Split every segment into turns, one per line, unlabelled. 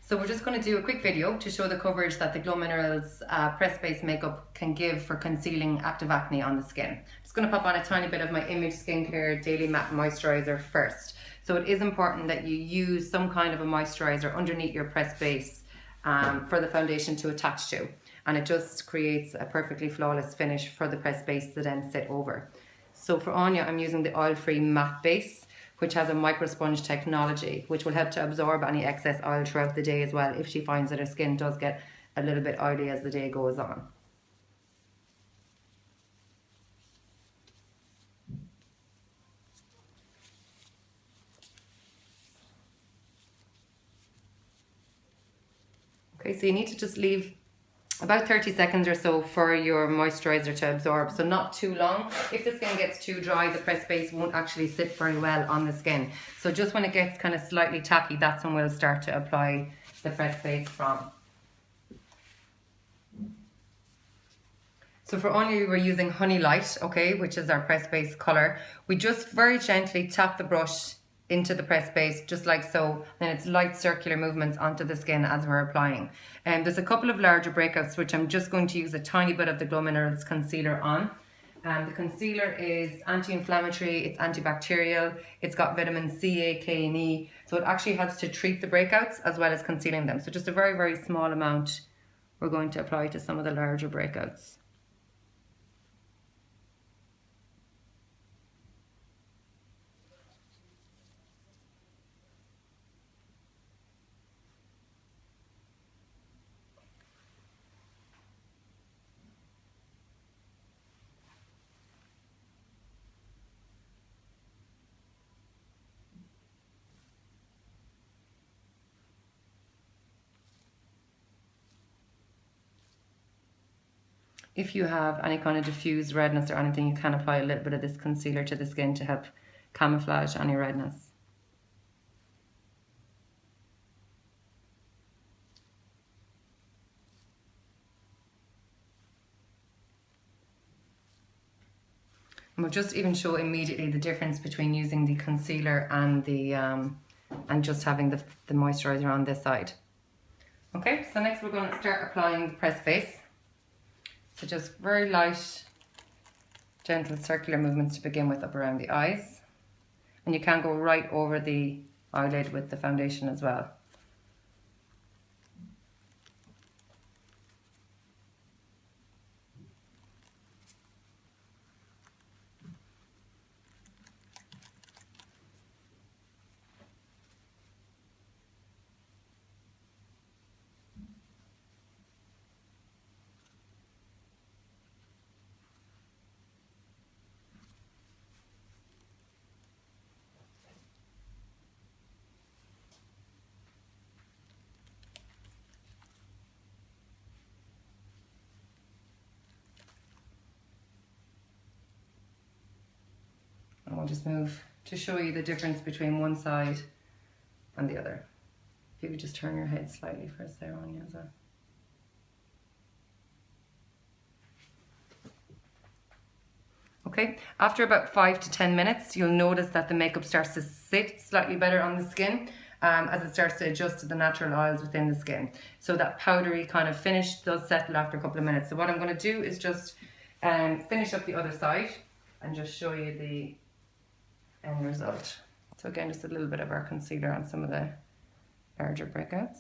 So we're just going to do a quick video to show the coverage that the GloMinerals press-based makeup can give for concealing active acne on the skin. I'm just going to pop on a tiny bit of my Image Skincare Daily Matte Moisturizer first. So it is important that you use some kind of a moisturizer underneath your press base for the foundation to attach to. And it just creates a perfectly flawless finish for the press base to then sit over. So for Anya, I'm using the oil-free matte base, which has a microsponge technology, which will help to absorb any excess oil throughout the day as well, if she finds that her skin does get a little bit oily as the day goes on. Okay, so you need to just leave about 30 seconds or so for your moisturizer to absorb, so not too long. If the skin gets too dry, the press base won't actually sit very well on the skin. So just when it gets kind of slightly tacky, that's when we'll start to apply the press base from. So for Anya, we're using Honey Light, okay, which is our press base colour. We just very gently tap the brush into the press base, just like so, and it's light circular movements onto the skin as we're applying. And there's a couple of larger breakouts which I'm just going to use a tiny bit of the GloMinerals concealer on. The concealer is anti-inflammatory, it's antibacterial, it's got vitamin C, A, K and E, so it actually helps to treat the breakouts as well as concealing them. So just a very, very small amount we're going to apply to some of the larger breakouts. If you have any kind of diffused redness or anything, you can apply a little bit of this concealer to the skin to help camouflage any redness. And we'll just even show immediately the difference between using the concealer and the and just having the moisturizer on this side. Okay, so next we're going to start applying the press base. So just very light, gentle circular movements to begin with up around the eyes. And you can go right over the eyelid with the foundation as well. And we'll just move to show you the difference between one side and the other. If you could just turn your head slightly first there, Anya, as well. Okay, after about 5 to 10 minutes, you'll notice that the makeup starts to sit slightly better on the skin as it starts to adjust to the natural oils within the skin. So that powdery kind of finish does settle after a couple of minutes. So what I'm going to do is just finish up the other side and just show you the end result. So again, just a little bit of our concealer on some of the larger breakouts.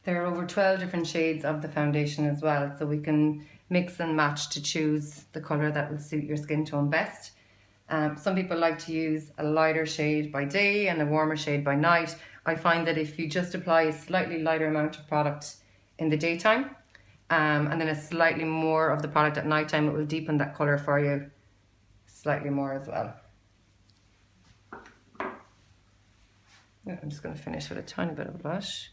There are over 12 different shades of the foundation as well, so we can mix and match to choose the colour that will suit your skin tone best. Some people like to use a lighter shade by day and a warmer shade by night. I find that if you just apply a slightly lighter amount of product in the daytime and then a slightly more of the product at night time, it will deepen that colour for you slightly more as well. I'm just going to finish with a tiny bit of blush.